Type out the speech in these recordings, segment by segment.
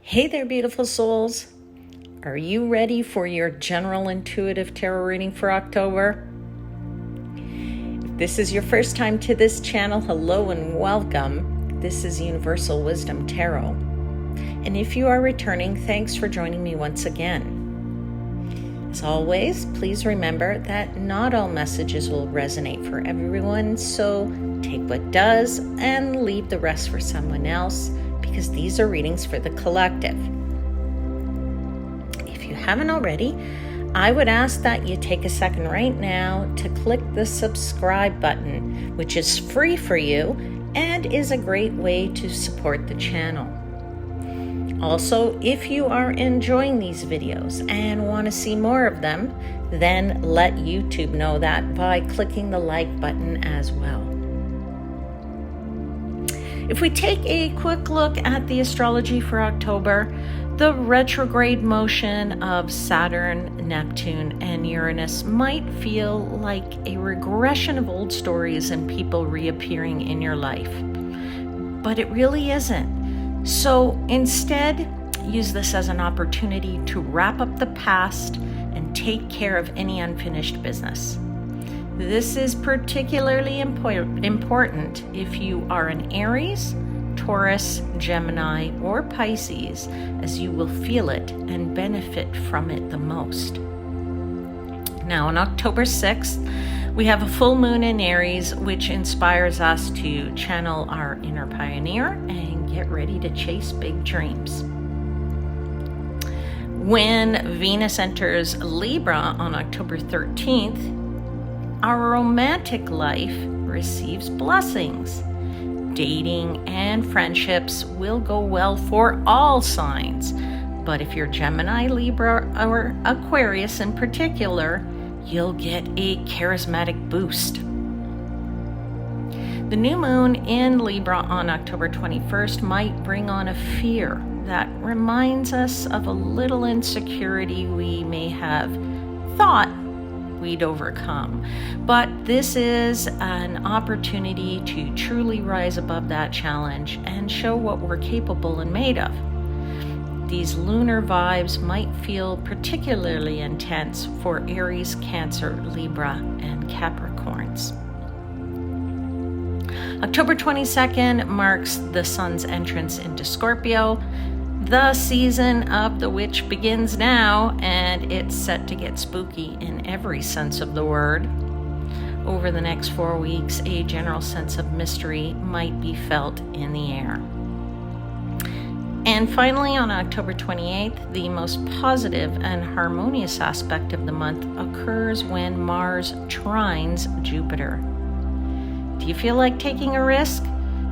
Hey there, beautiful souls. Are you ready for your general intuitive tarot reading for October? If this is your first time to this channel, hello and welcome. This is Universal Wisdom Tarot. And if you are returning, thanks for joining me once again. As always, please remember that not all messages will resonate for everyone, so take what does and leave the rest for someone else, because these are readings for the collective. If you haven't already, I would ask that you take a second right now to click the subscribe button, which is free for you and is a great way to support the channel. Also, if you are enjoying these videos and want to see more of them, then let YouTube know that by clicking the like button as well. If we take a quick look at the astrology for October, the retrograde motion of Saturn, Neptune, and Uranus might feel like a regression of old stories and people reappearing in your life. But it really isn't. So instead, use this as an opportunity to wrap up the past and take care of any unfinished business. This is particularly important if you are an Aries, Taurus, Gemini, or Pisces, as you will feel it and benefit from it the most. Now, on October 6th, we have a full moon in Aries, which inspires us to channel our inner pioneer and get ready to chase big dreams. When Venus enters Libra on October 13th, our romantic life receives blessings. Dating and friendships will go well for all signs, but if you're Gemini, Libra, or Aquarius in particular, you'll get a charismatic boost. The new moon in Libra on October 21st might bring on a fear that reminds us of a little insecurity we may have thought we'd overcome. But this is an opportunity to truly rise above that challenge and show what we're capable and made of. These lunar vibes might feel particularly intense for Aries, Cancer, Libra, and Capricorns. October 22nd marks the sun's entrance into Scorpio. The season of the witch begins now, and it's set to get spooky in every sense of the word. Over the next 4 weeks, a general sense of mystery might be felt in the air. And finally, on October 28th, the most positive and harmonious aspect of the month occurs when Mars trines Jupiter. Do you feel like taking a risk?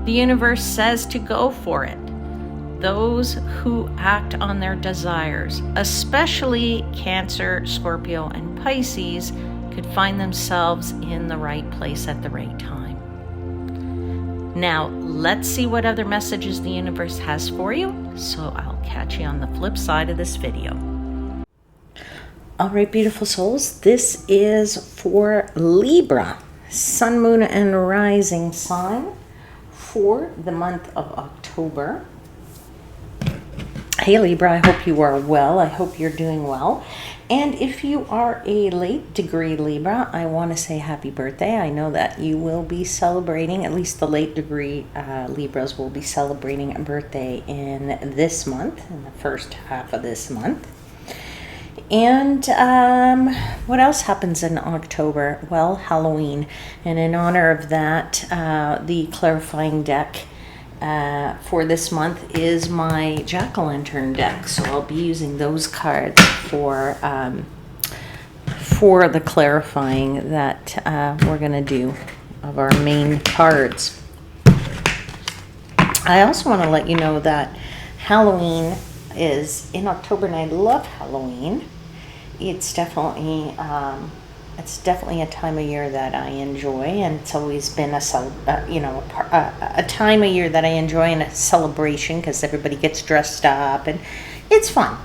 The universe says to go for it. Those who act on their desires, especially Cancer, Scorpio, and Pisces, could find themselves in the right place at the right time. Now, let's see what other messages the universe has for you, so I'll catch you on the flip side of this video. All right, beautiful souls, this is for Libra, Sun, Moon, and Rising sign for the month of October. Hey Libra, I hope you are well. I hope you're doing well. And if you are a late degree Libra, I want to say happy birthday. I know that you will be celebrating, at least the late degree Libras will be celebrating a birthday in this month, in the first half of this month. And what else happens in October? Well, Halloween. And in honor of that, the clarifying deck for this month is my jack-o'-lantern deck, so I'll be using those cards for the clarifying that we're going to do of our main cards. I also want to let you know that Halloween is in October, and I love Halloween. It's definitely a time of year that I enjoy, and it's always been a time of year that I enjoy and a celebration because everybody gets dressed up and it's fun.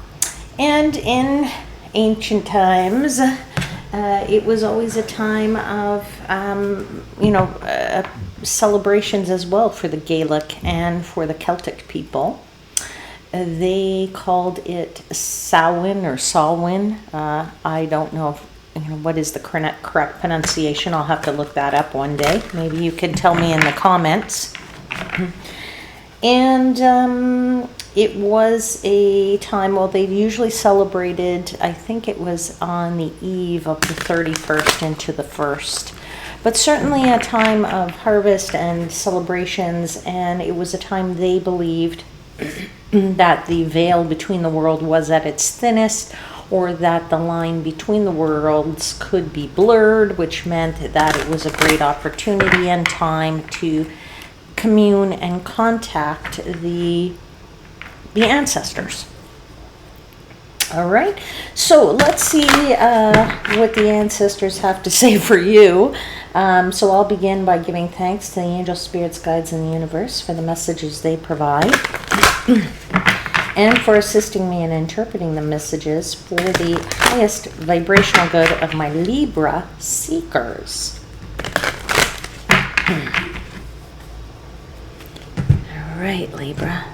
And in ancient times, it was always a time of celebrations as well for the Gaelic and for the Celtic people. they called it Samhain or Samhain. I don't know if, what is the correct pronunciation. I'll have to look that up one day. Maybe you can tell me in the comments. And it was a time, well, they usually celebrated, I think it was on the eve of the 31st into the 1st. But certainly a time of harvest and celebrations, and it was a time they believed that the veil between the world was at its thinnest, or that the line between the worlds could be blurred, which meant that it was a great opportunity and time to commune and contact the ancestors. All right, so let's see what the ancestors have to say for you. So I'll begin by giving thanks to the angels, spirits, guides in the universe for the messages they provide and for assisting me in interpreting the messages for the highest vibrational good of my Libra seekers. All right, Libra.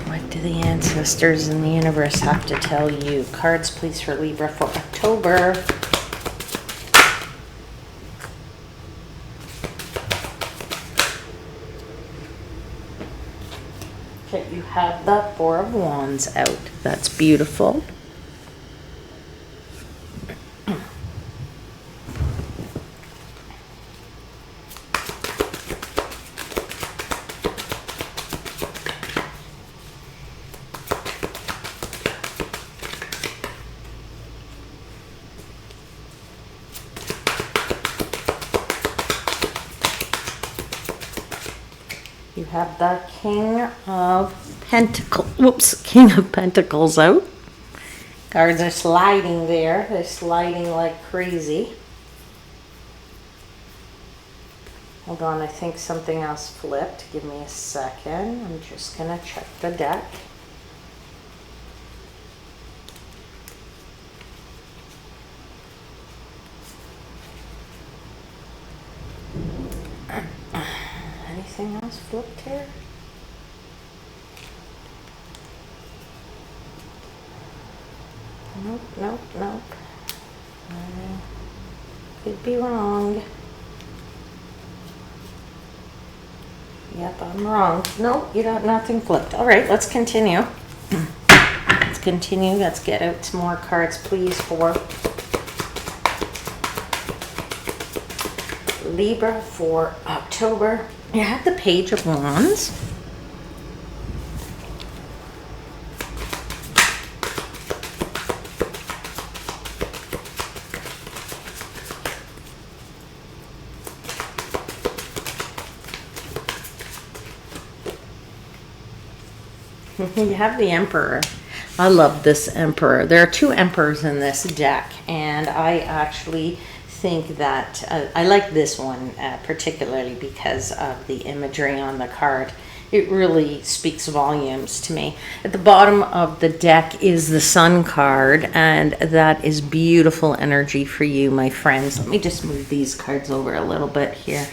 What do the ancestors in the universe have to tell you? Cards, please, for Libra for October. Okay, you have the Four of Wands out. That's beautiful. You have the King of Pentacles out. Cards are sliding there. They're sliding like crazy. Hold on, I think something else flipped. Give me a second. I'm just gonna check the deck. Anything else flipped here? Nope, nope, nope. Could be wrong. Yep, I'm wrong. Nope, you got nothing flipped. All right, let's continue. Let's continue. Let's get out some more cards, please, for Libra for October. You have the Page of Wands. You have the Emperor. I love this Emperor. There are two Emperors in this deck, and I actually think that I like this one particularly because of the imagery on the card. It really speaks volumes to me. At the bottom of the deck is the Sun card, and that is beautiful energy for you, my friends. Let me just move these cards over a little bit here.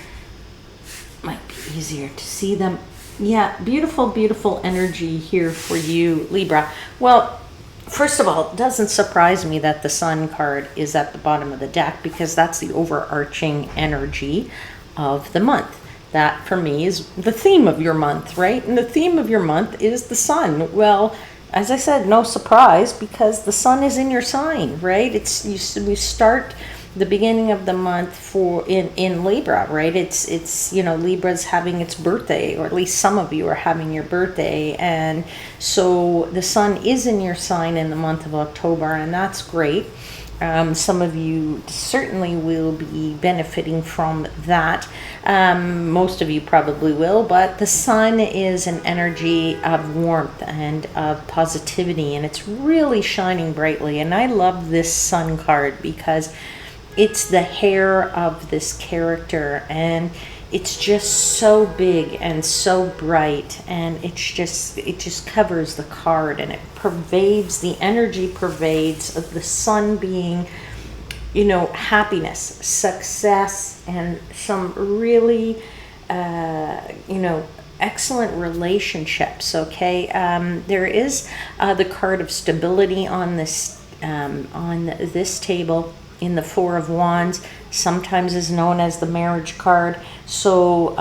Might be easier to see them. Yeah, beautiful, beautiful energy here for you, Libra. Well, first of all, it doesn't surprise me that the Sun card is at the bottom of the deck, because that's the overarching energy of the month. That, for me, is the theme of your month, right? And the theme of your month is the Sun. Well, as I said, no surprise, because the Sun is in your sign, right? We start the beginning of the month for in Libra, right? It's Libra's having its birthday, or at least some of you are having your birthday, and so the Sun is in your sign in the month of October, and that's great. Some of you certainly will be benefiting from that. Most of you probably will, but the Sun is an energy of warmth and of positivity, and it's really shining brightly. And I love this Sun card because it's the hair of this character, and it's just so big and so bright, and it just covers the card, and it pervades, the energy pervades of the Sun being, happiness, success, and some really, excellent relationships, okay? There is the card of stability on this table in the Four of Wands, sometimes is known as the marriage card. So,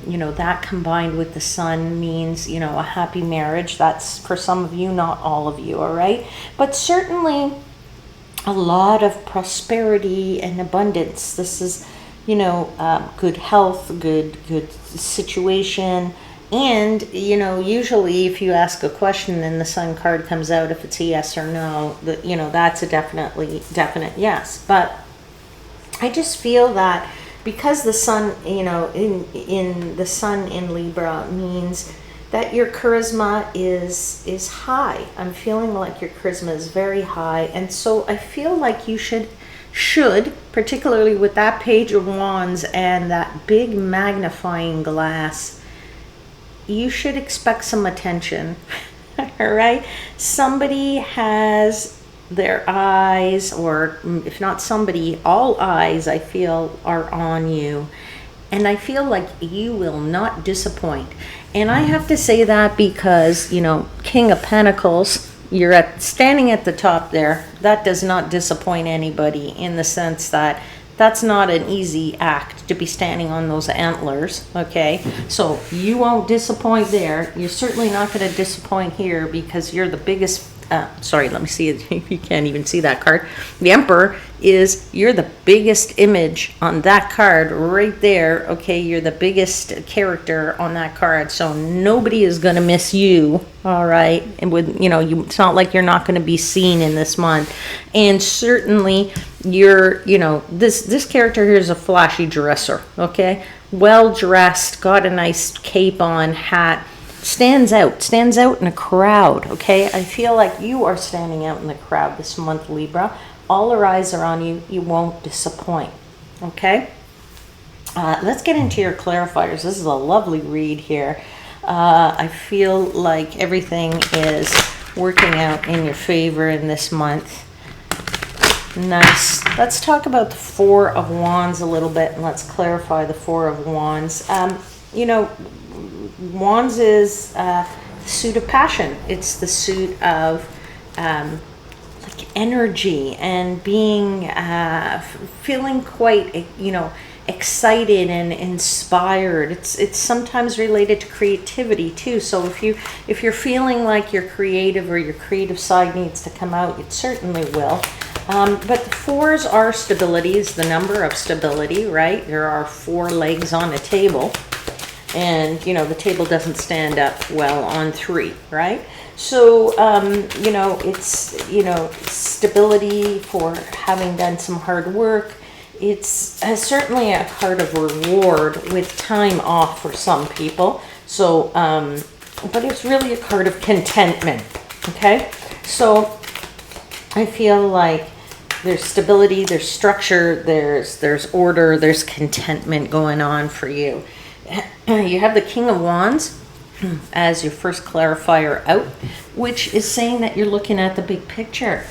you know, that combined with the Sun means, you know, a happy marriage. That's for some of you, not all of you, all right? But certainly a lot of prosperity and abundance. This is, you know, good health, good situation. And, you know, usually if you ask a question and the Sun card comes out, if it's a yes or no, you know, that's a definite yes. But I just feel that because the Sun, you know, in the Sun in Libra means that your charisma is high. I'm feeling like your charisma is very high. And so I feel like you should, particularly with that Page of Wands and that big magnifying glass, you should expect some attention. All right? Somebody has their eyes, or if not somebody, all eyes, I feel, are on you. And I feel like you will not disappoint. And I have to say that because, you know, King of Pentacles, you're standing at the top there. That does not disappoint anybody, in the sense that that's not an easy act to be standing on those antlers, okay? So you won't disappoint there. You're certainly not going to disappoint here, because you're the biggest, sorry, let me see if you can't even see that card. The Emperor you're the biggest image on that card right there, okay? You're the biggest character on that card, so nobody is going to miss you, all right? And with, you know, it's not like you're not going to be seen in this month. And certainly you're, you know, this character here is a flashy dresser, okay? Well dressed, got a nice cape on, hat, stands out in a crowd, okay? I feel like you are standing out in the crowd this month, Libra. All our eyes are on you. You won't disappoint, okay? Let's get into your clarifiers. This is a lovely read here. I feel like everything is working out in your favor in this month. Nice. Let's talk about the Four of Wands a little bit, and let's clarify the Four of Wands. You know, Wands is the suit of passion. It's the suit of like energy and being feeling quite, you know, excited and inspired. It's sometimes related to creativity too. So if you're feeling like you're creative, or your creative side needs to come out, it certainly will. But the fours are stability, is the number of stability, right? There are four legs on a table, and, you know, the table doesn't stand up well on three, right? So, you know, it's, you know, stability for having done some hard work. It's certainly a card of reward with time off for some people. So, but it's really a card of contentment, okay? So I feel like there's stability, there's structure, there's order, there's contentment going on for you. You have the King of Wands as your first clarifier out, which is saying that you're looking at the big picture,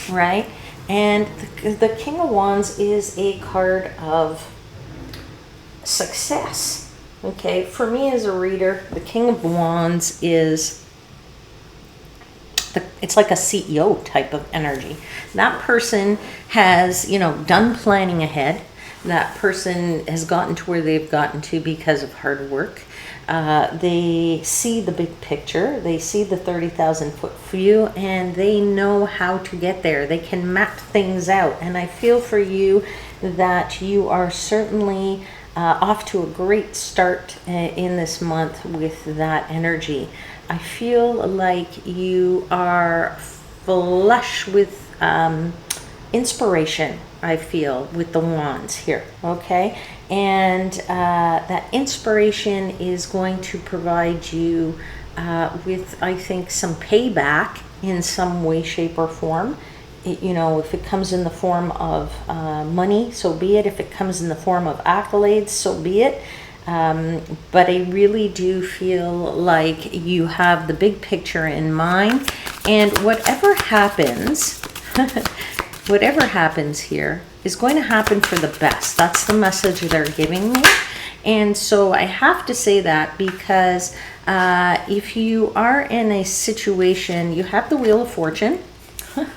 right? And the King of Wands is a card of success, okay? For me as a reader, the King of Wands is, it's like a CEO type of energy. That person has, you know, done planning ahead. That person has gotten to where they've gotten to because of hard work. They see the big picture. They see the 30,000 foot view, and they know how to get there. They can map things out. And I feel for you that you are certainly off to a great start in this month with that energy. I feel like you are flush with inspiration, I feel, with the wands here, okay? And that inspiration is going to provide you with, I think, some payback in some way, shape, or form. You know, if it comes in the form of money, so be it. If it comes in the form of accolades, so be it. But I really do feel like you have the big picture in mind, and whatever happens, whatever happens here is going to happen for the best. That's the message they're giving me. And so I have to say that because if you are in a situation, you have the Wheel of Fortune,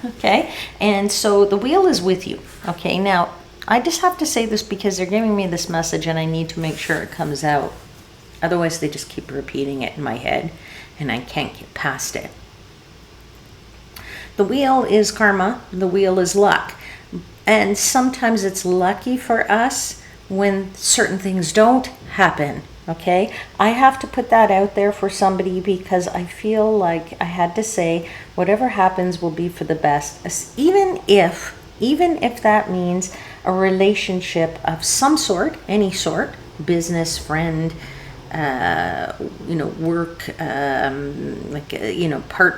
okay? And so the wheel is with you, okay? Now, I just have to say this because they're giving me this message and I need to make sure it comes out. Otherwise, they just keep repeating it in my head and I can't get past it. The wheel is karma, the wheel is luck. And sometimes it's lucky for us when certain things don't happen, okay? I have to put that out there for somebody because I feel like I had to say whatever happens will be for the best, even if that means a relationship of some sort, any sort, business, friend, work,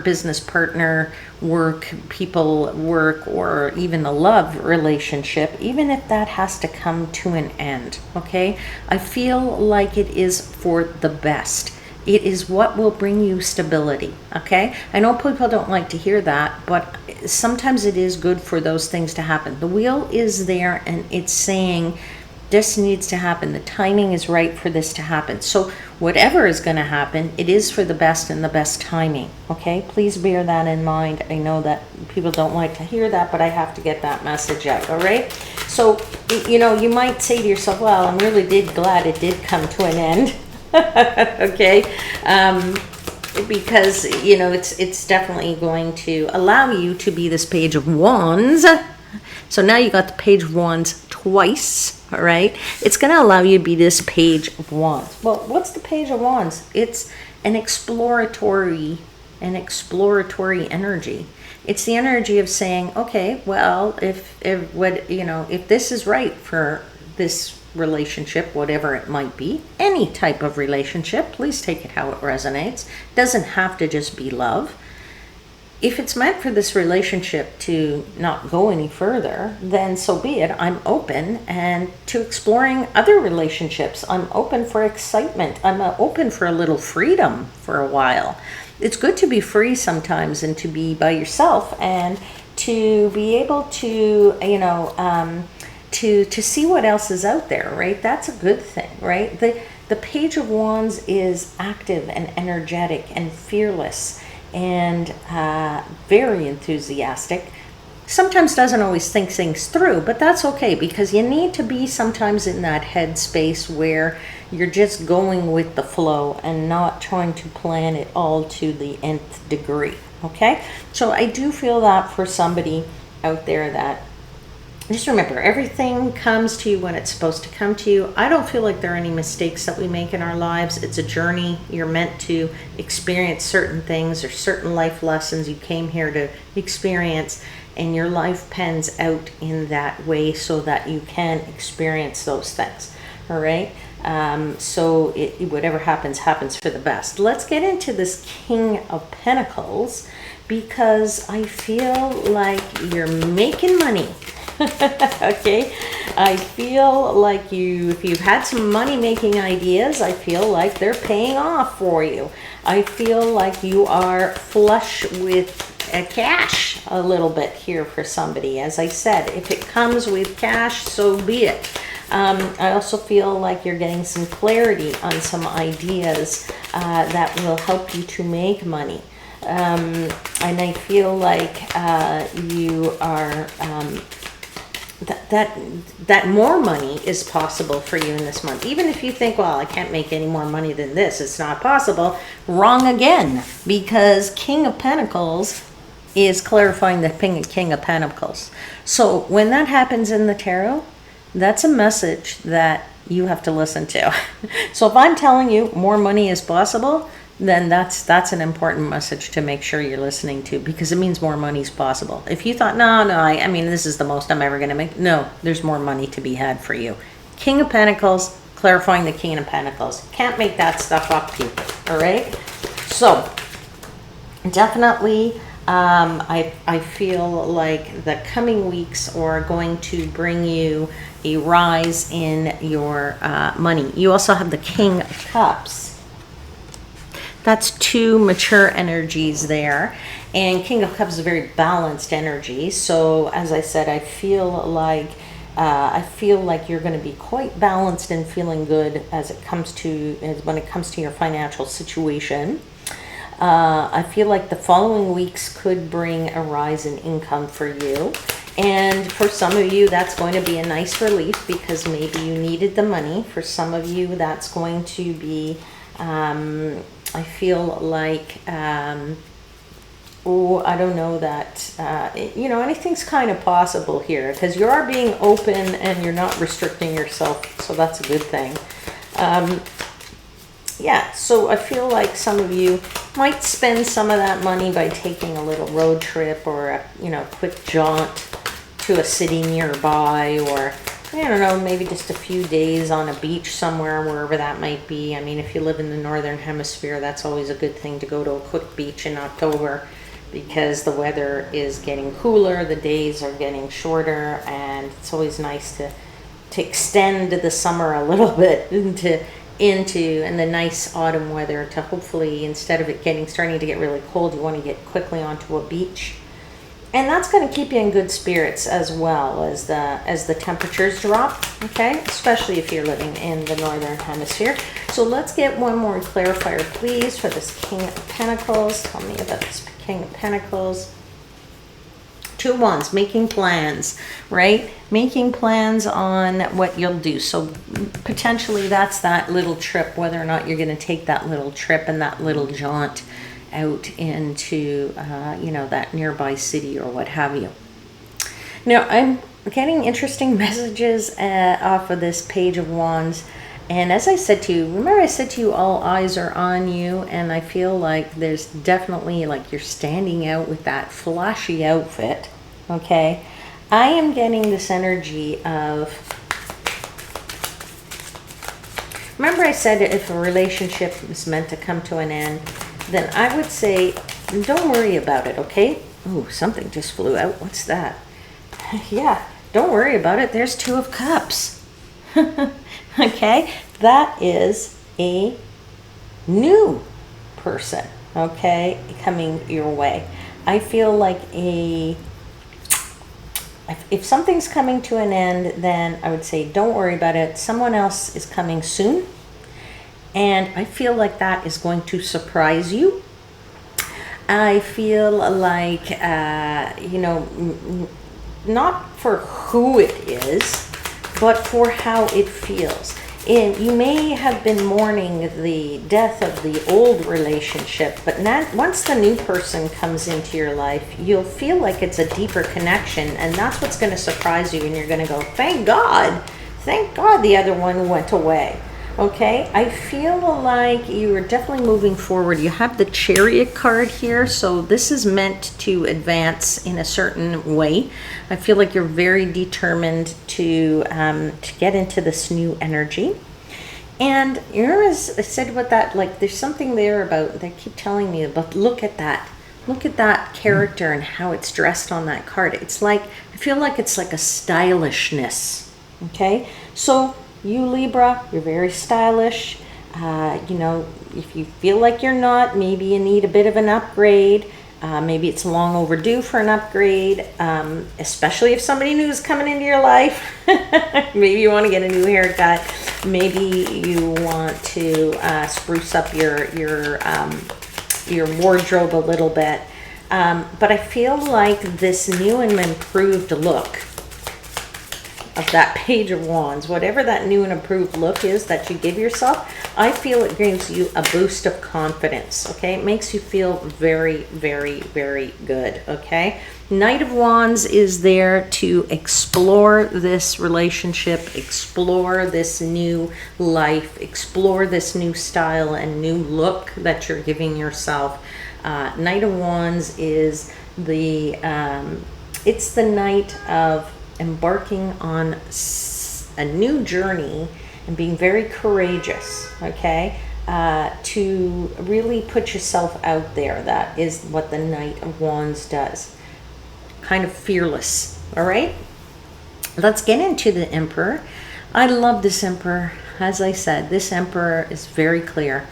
business partner, work, people, work, or even a love relationship, even if that has to come to an end, okay? I feel like it is for the best. It is what will bring you stability, okay? I know people don't like to hear that, but sometimes it is good for those things to happen. The wheel is there and it's saying, this needs to happen. The timing is right for this to happen. So whatever is going to happen, it is for the best and the best timing. Okay, please bear that in mind. I know that people don't like to hear that, but I have to get that message out. All right. So, you might say to yourself, well, I'm really glad it did come to an end. Okay. Because, it's definitely going to allow you to be this Page of Wands. So now you got the Page of Wands twice, all right? It's going to allow you to be this Page of Wands. Well, what's the Page of Wands? It's an exploratory energy. It's the energy of saying, okay, well, if this is right for this relationship, whatever it might be, any type of relationship, please take it how it resonates. It doesn't have to just be love. If it's meant for this relationship to not go any further, then so be it. I'm open and to exploring other relationships. I'm open for excitement. I'm open for a little freedom for a while. It's good to be free sometimes and to be by yourself and to be able to, to see what else is out there, right? That's a good thing, right? The Page of Wands is active and energetic and fearless and very enthusiastic. Sometimes doesn't always think things through, but that's okay because you need to be sometimes in that headspace where you're just going with the flow and not trying to plan it all to the nth degree, okay? So I do feel that for somebody out there that just remember, everything comes to you when it's supposed to come to you. I don't feel like there are any mistakes that we make in our lives. It's a journey. You're meant to experience certain things or certain life lessons you came here to experience, and your life pans out in that way so that you can experience those things. All right? So whatever happens for the best. Let's get into this King of Pentacles because I feel like you're making money. Okay, I feel like if you've had some money making ideas, I feel like they're paying off for you. I feel like you are flush with cash a little bit here for somebody. As I said, if it comes with cash, so be it. I also feel like you're getting some clarity on some ideas that will help you to make money. And I feel like you are that more money is possible for you in this month. Even if you think, well, I can't make any more money than this, it's not possible. Wrong again, because King of Pentacles is clarifying the King of Pentacles. So when that happens in the tarot, that's a message that you have to listen to. So if I'm telling you more money is possible, then that's an important message to make sure you're listening to, because it means more money is possible. If you thought, no, I mean, this is the most I'm ever going to make. No, there's more money to be had for you. King of Pentacles, clarifying the King of Pentacles. Can't make that stuff up, people. All right? So, definitely, I feel like the coming weeks are going to bring you a rise in your money. You also have the King of Cups. That's two mature energies there. And King of Cups is a very balanced energy. So as I said, I feel like I feel like you're going to be quite balanced and feeling good when it comes to your financial situation. I feel like the following weeks could bring a rise in income for you. And for some of you, that's going to be a nice relief because maybe you needed the money. For some of you, that's going to be, I feel like, oh, I don't know that, anything's kind of possible here because you are being open and you're not restricting yourself. So that's a good thing. Yeah, so I feel like some of you might spend some of that money by taking a little road trip or a quick jaunt to a city nearby, or I don't know, maybe just a few days on a beach somewhere, wherever that might be. I mean, if you live in the northern hemisphere, that's always a good thing to go to a quick beach in October because the weather is getting cooler, the days are getting shorter, and it's always nice to extend the summer a little bit and the nice autumn weather to hopefully, instead of it starting to get really cold, you want to get quickly onto a beach. And that's going to keep you in good spirits as well as the temperatures drop, okay? Especially if you're living in the northern hemisphere. So let's get one more clarifier, please, for this King of Pentacles. Tell me about this King of Pentacles. 2 Wands, making plans, right? Making plans on what you'll do. So potentially that's that little trip, whether or not you're going to take that little trip and that little jaunt out into, that nearby city or what have you. Now, I'm getting interesting messages off of this Page of Wands. And as I said to you, remember I said to you, all eyes are on you. And I feel like there's definitely, like, you're standing out with that flashy outfit, okay? I am getting this energy of, remember I said if a relationship is meant to come to an end, then I would say, don't worry about it, okay? Ooh, something just flew out. What's that? Yeah, don't worry about it. There's 2 of Cups. Okay? That is a new person, okay, coming your way. I feel like if something's coming to an end, then I would say don't worry about it. Someone else is coming soon. And I feel like that is going to surprise you. I feel like, not for who it is, but for how it feels. And you may have been mourning the death of the old relationship, but once the new person comes into your life, you'll feel like it's a deeper connection. And that's what's going to surprise you. And you're going to go, thank God the other one went away. Okay, I feel like you are definitely moving forward. You have the Chariot card here, so this is meant to advance in a certain way. I feel like you're very determined to get into this new energy. And you remember, as I said about that, like there's something there about, they keep telling me about, look at that character and how it's dressed on that card. It's like, I feel like it's like a stylishness, okay? So you Libra, you're very stylish. If you feel like you're not, maybe you need a bit of an upgrade. Maybe it's long overdue for an upgrade, especially if somebody new is coming into your life. Maybe you want to get a new haircut. Maybe you want to spruce up your wardrobe a little bit. But I feel like this new and improved look of that Page of Wands, whatever that new and improved look is that you give yourself, I feel it gives you a boost of confidence, okay? It makes you feel very, very, very good, okay? Knight of Wands is there to explore this relationship, explore this new life, explore this new style and new look that you're giving yourself. Knight of Wands is it's the night of embarking on a new journey and being very courageous, okay, to really put yourself out there. That is what the Knight of Wands does. Kind of fearless, all right? Let's get into the Emperor. I love this Emperor. As I said, this Emperor is very clear.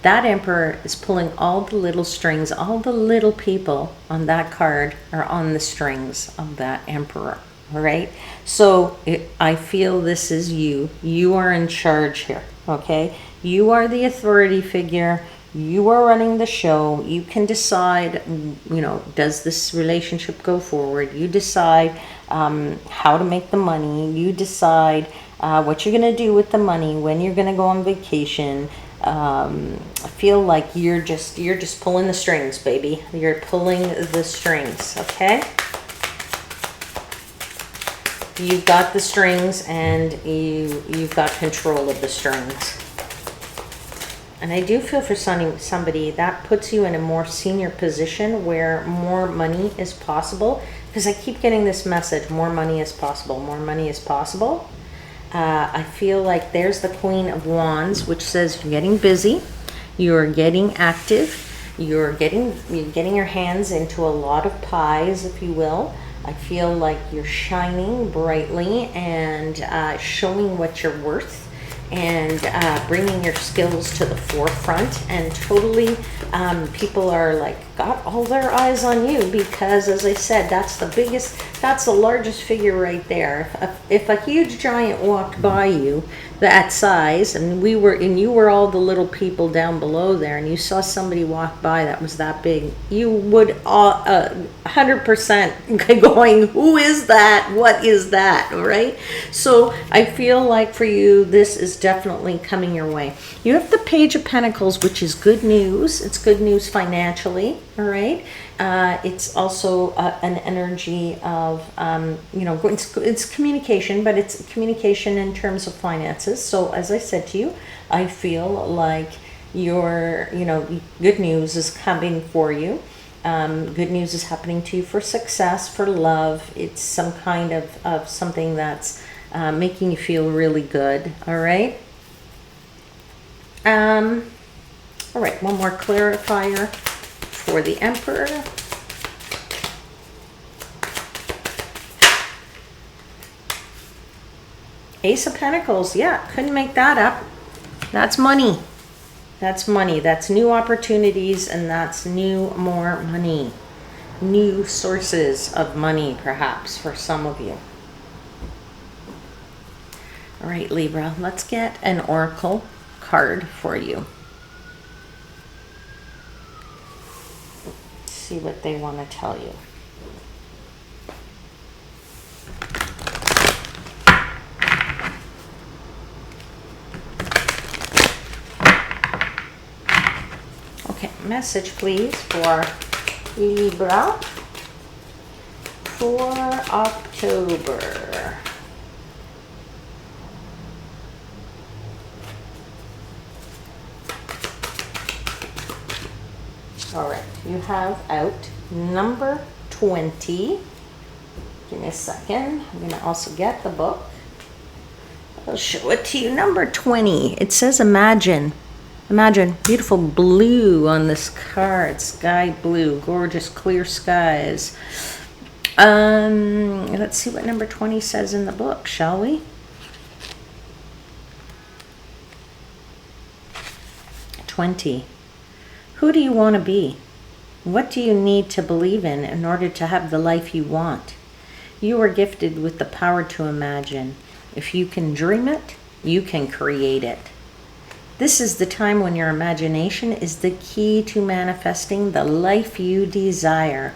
That Emperor is pulling all the little strings. All the little people on that card are on the strings of that Emperor, All right. So I feel this is you. You are in charge here. Okay. You are the authority figure. You are running the show. You can decide, does this relationship go forward? You decide how to make the money. You decide what you're going to do with the money, when you're going to go on vacation. I feel like you're just pulling the strings, baby. You're pulling the strings, okay? You've got the strings, and you've got control of the strings. And I do feel for somebody that puts you in a more senior position where more money is possible, because I keep getting this message, more money is possible, more money is possible. I feel like there's the Queen of Wands, which says you're getting busy, you're getting active, you're getting your hands into a lot of pies, if you will. I feel like you're shining brightly and showing what you're worth, and bringing your skills to the forefront, and totally people are like got all their eyes on you, because as I said, that's the largest figure right there. If a huge giant walked by you that size, and you were all the little people down below there, and you saw somebody walk by that was that big, you would 100% going, who is that? What is that? All right. So I feel like for you, this is definitely coming your way. You have the Page of Pentacles, which is good news. It's good news financially. All right. It's also an energy of, it's communication, but it's communication in terms of finances. So as I said to you, I feel like good news is coming for you. Good news is happening to you for success, for love. It's some kind of something that's making you feel really good. All right. All right. One more clarifier for the Emperor. Ace of Pentacles. Yeah, couldn't make that up. That's money. That's money. That's new opportunities, and that's more money. New sources of money, perhaps, for some of you. All right, Libra, let's get an oracle card for you. See what they want to tell you. Okay, message please for Libra for October. All right, you have out number 20. Give me a second. I'm going to also get the book. I'll show it to you. Number 20. It says imagine. Imagine beautiful blue on this card. Sky blue. Gorgeous clear skies. Let's see what number 20 says in the book, shall we? 20. Who do you want to be? What do you need to believe in order to have the life you want? You are gifted with the power to imagine. If you can dream it, you can create it. This is the time when your imagination is the key to manifesting the life you desire.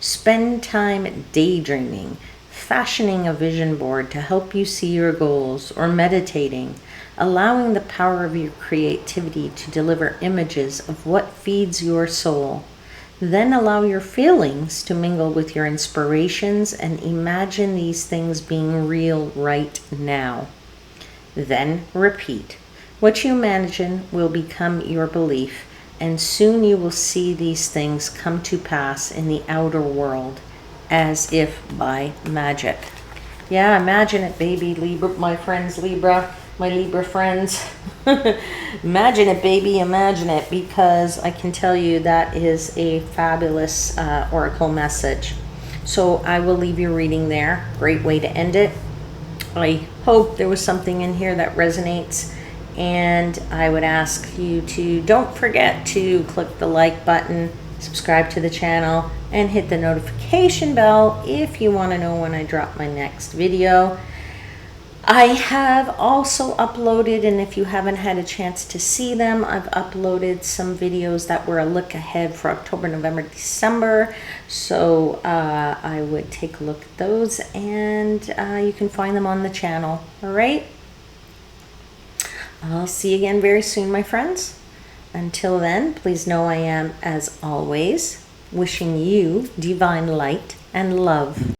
Spend time daydreaming, fashioning a vision board to help you see your goals, or meditating, allowing the power of your creativity to deliver images of what feeds your soul. Then allow your feelings to mingle with your inspirations and imagine these things being real right now. Then repeat. What you imagine will become your belief, and soon you will see these things come to pass in the outer world, as if by magic. Yeah, imagine it, baby, Libra, my friends, Libra, my Libra friends. Imagine it, baby, imagine it, because I can tell you that is a fabulous oracle message. So I will leave your reading there. Great way to end it. I hope there was something in here that resonates. And I would ask you to don't forget to click the like button, subscribe to the channel, and hit the notification bell if you want to know when I drop my next video. I have also uploaded, and if you haven't had a chance to see them, I've uploaded some videos that were a look ahead for October, November, December. So I would take a look at those, and you can find them on the channel. All right? I'll see you again very soon, my friends. Until then, please know I am, as always, wishing you divine light and love.